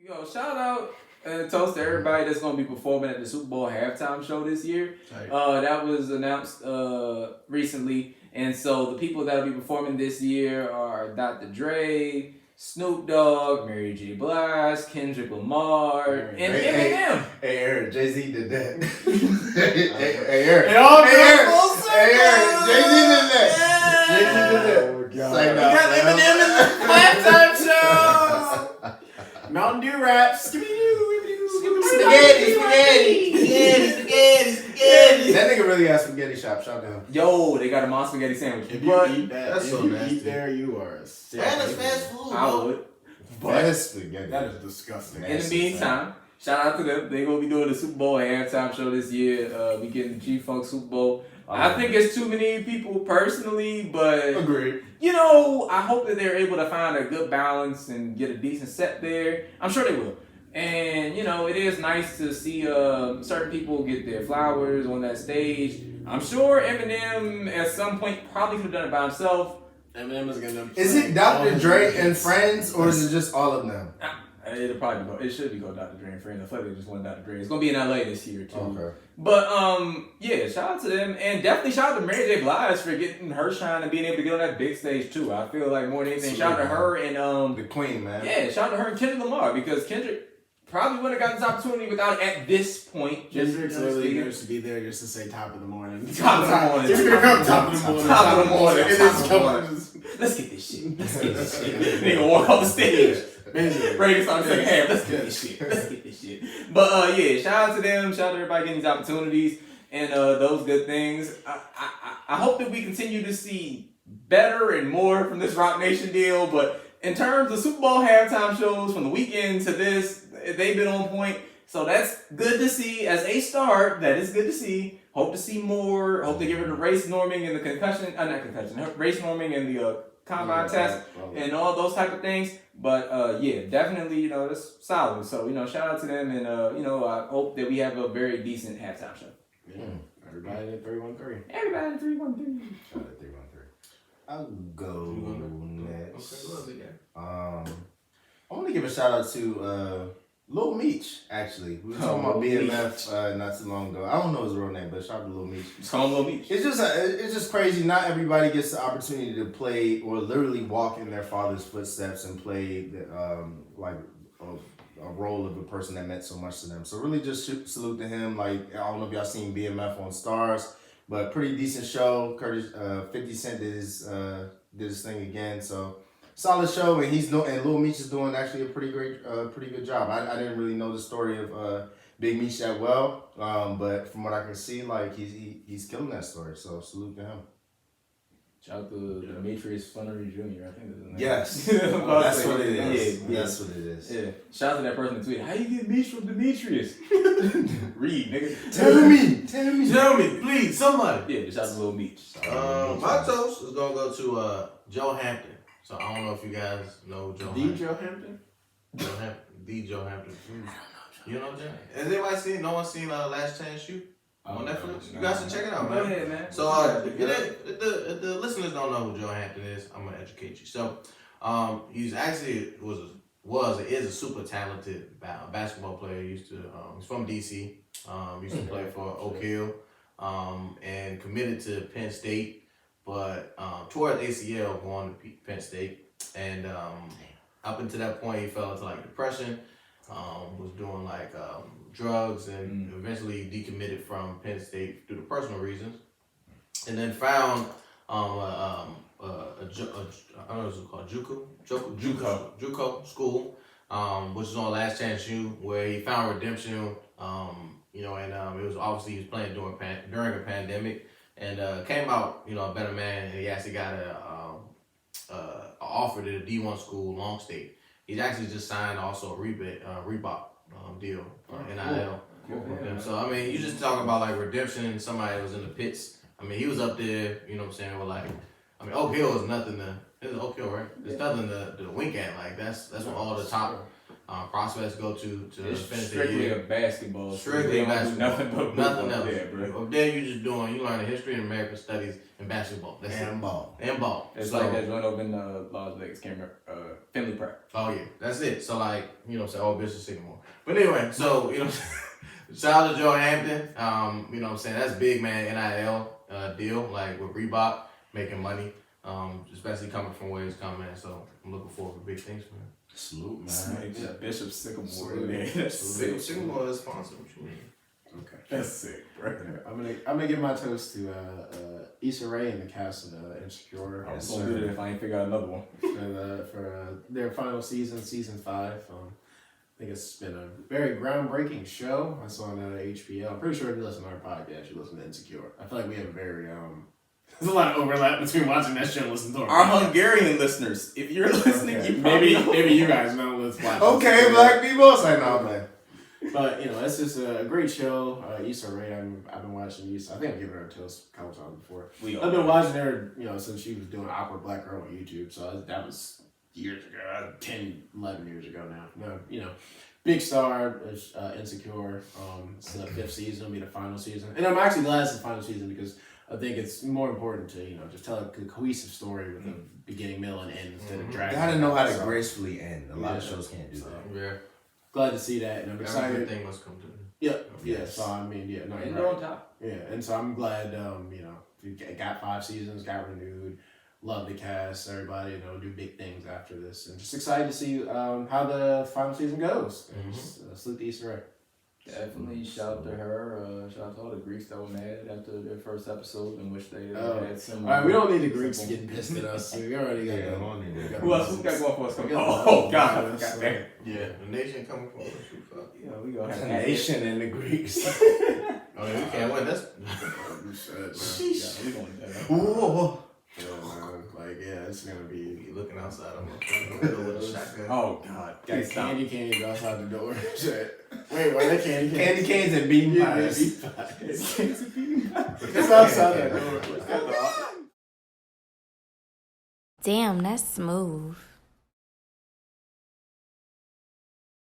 Shout out and toast to everybody that's going to be performing at the Super Bowl halftime show this year. That was announced recently. And so the people that will be performing this year are Dr. Dre, Snoop Dogg, Mary J. Blige, Kendrick Lamar, and Eminem. Hey, Eric, Jay-Z did that. hey, Eric. Hey, Eric, Jay-Z did that. Jay-Z did that. We got Eminem in the halftime show. Mountain Dew rap. Spaghetti. That nigga really has spaghetti shop. Shout out. Yo, they got a Mom Spaghetti sandwich. If you eat that, that's so nasty. Eat there, you are a sick. And it's fast food. I would. That is spaghetti. That is disgusting. In the meantime, shout out to them. They're going to be doing the Super Bowl halftime show this year. We getting the G-Funk Super Bowl. I think it's too many people personally, but agreed. I hope that they're able to find a good balance and get a decent set there. I'm sure they will. And, it is nice to see certain people get their flowers on that stage. I'm sure Eminem at some point probably could have done it by himself. Eminem is going to... Is it Dr. Dre and Friends, or is it just all of them? It should be called Dr. Dre and Friends. I feel like they just want Dr. Dre. It's going to be in LA this year, too. Okay. But, shout out to them. And definitely shout out to Mary J. Blige for getting her shine and being able to get on that big stage, too. I feel like more than anything, shout out to her and... the queen, man. Yeah, shout out to her and Kendrick Lamar, because Kendrick probably wouldn't have gotten this opportunity without it at this point. Kendrick's really used to be there just to say top of the morning. Top of the morning. Top of the morning. Top of the morning. Let's get this shit. Nigga walk off the stage. Basically. Ready to start the second half. Let's get this shit. But shout out to them. Shout out to everybody getting these opportunities and those good things. I hope that we continue to see better and more from this Rock Nation deal. But in terms of Super Bowl halftime shows from the weekend to this, they've been on point. So that's good to see as a start. That is good to see. Hope to see more. Hope they get rid of race norming and the race norming and the combine test and all those type of things. But definitely, that's solid. So, shout out to them, and I hope that we have a very decent halftime show. Yeah. Everybody at 313. Everybody at 313. Shout out 313. I'll go next. Okay, I want to give a shout out to Lil Meech, actually. We were talking about BMF not too long ago. I don't know his real name, but shout out to Lil Meech. Just call him Lil Meech. It's just crazy. Not everybody gets the opportunity to play or literally walk in their father's footsteps and play a role of a person that meant so much to them. So really just salute to him. Like, I don't know if y'all seen BMF on Stars, but pretty decent show. 50 Cent did his thing again. So solid show, and Lil Meech is doing actually a pretty good job. I didn't really know the story of Big Meech that well, but from what I can see, like he's killing that story. So salute to him. Shout out to Demetrius Flannery Jr. I think that's his name. Yes, that's what it is. Yeah. That's what it is. Yeah. Shout out to that person that tweeted, "How you get Meech from Demetrius?" Read, nigga. Tell me, please, somebody. Yeah, shout out to Lil Meech. My toast is gonna go to Joe Hampton. So I don't know if you guys know Joe Hampton. Joe Hampton? Joe Hampton. You know Joe? Has anybody seen? No one seen Last Chance Shoot on Netflix? You guys should check it out, man. Go ahead, man. So if the listeners don't know who Joe Hampton is, I'm gonna educate you. So he's actually is a super talented basketball player. He's from DC. Used to play for Oak Hill, and committed to Penn State. But tore his ACL going to Penn State, and up until that point, he fell into depression. Was doing drugs, and eventually decommitted from Penn State due to personal reasons, and then found I don't know what it's called, JUCO school, which is on Last Chance U, where he found redemption. It was obviously he was playing during a pandemic. And came out, a better man, and he actually got a offer to the D1 school, Long State. He's actually just signed also a Reebok deal for NIL with them. So you just talk about redemption and somebody that was in the pits. He was up there, with Oak Hill is nothing to. It's Oak Hill, right? There's nothing to wink at. That's when all the top prospects go to It's finish their strictly year. a basketball. Strictly They don't do basketball. nothing but Nothing football. else. Yeah, bro. Up there, you learn the history and American studies and basketball. That's And it. ball. And ball. It's So- like that joint over in Las Vegas, can't remember, Finley Park. Oh yeah, that's it. So like, you know, say oh Bishop Sycamore. But anyway, so you know, shout out to Joe Hampton. You know what I'm saying? That's big man NIL deal, like with Reebok making money. Especially coming from where he's coming, so I'm looking forward to big things for him. Salute, man. Somebody got Bishop Sycamore Salute. in there. That's sick. Sycamore is sponsored. What you mean? Okay. That's sick, bro. I'm gonna give my toast to Issa Rae and the cast of Insecure. I was gonna do that if I ain't figure out another one. For their final season 5. I think it's been a very groundbreaking show. I saw it on HBO. I'm pretty sure if you listen to our podcast, you listen to Insecure. I feel like we have a very there's a lot of overlap between watching that show and listening to Our podcast. Hungarian listeners, if you're listening, Okay. you probably maybe you guys know what's watching. Okay, Insecure. black people. It's like, no, man. But you know, it's just a great show. Issa Rae, I've been watching Issa. I think I've given her a toast a couple times before. I've been watching her, you know, since she was doing Awkward Black Girl on YouTube. So that was years ago, 10, 11 years ago now. No, you know, big star, Insecure. It's the 5th season, it'll be the final season. And I'm actually glad it's the final season because I think it's more important to, you know, just tell a cohesive story with a beginning, middle, and end instead of dragging. Gotta know how to So, gracefully end. A lot of shows can't do So, that. Yeah. glad to see that, and I'm Every excited. good thing must come to. Yeah, yeah. Yes. So I mean, yeah, no, And you're they're right. on top. Yeah, and so I'm glad, you know, we got 5 seasons, got renewed. Love the cast, everybody, you know, do big things after this, and just excited to see how the final season goes. And salute to Issa Rae. Definitely shout out to her. Shout out to all the Greeks that were mad after their first episode in which they had similar. All right, we don't need the Greeks getting pissed at us. We already got Yeah, them. we don't need that. Who else? Who got going for us? We got Oh, the- God. so- God damn. Yeah, the nation coming from us. Fuck. Yeah, we gonna have The that. nation and the Greeks. Oh yeah, we can't win. That's Yeah, we gonna do that. Ooh. Yeah, man. Like, yeah, it's gonna be. you looking outside. I'm gonna with a shotgun. Oh, God. Guys, stop. Candy canes outside the door. Shit. Wait, why they candy canes? Candy canes and bean Yeah, pies. beef pies. It's outside that door. Damn, that's smooth.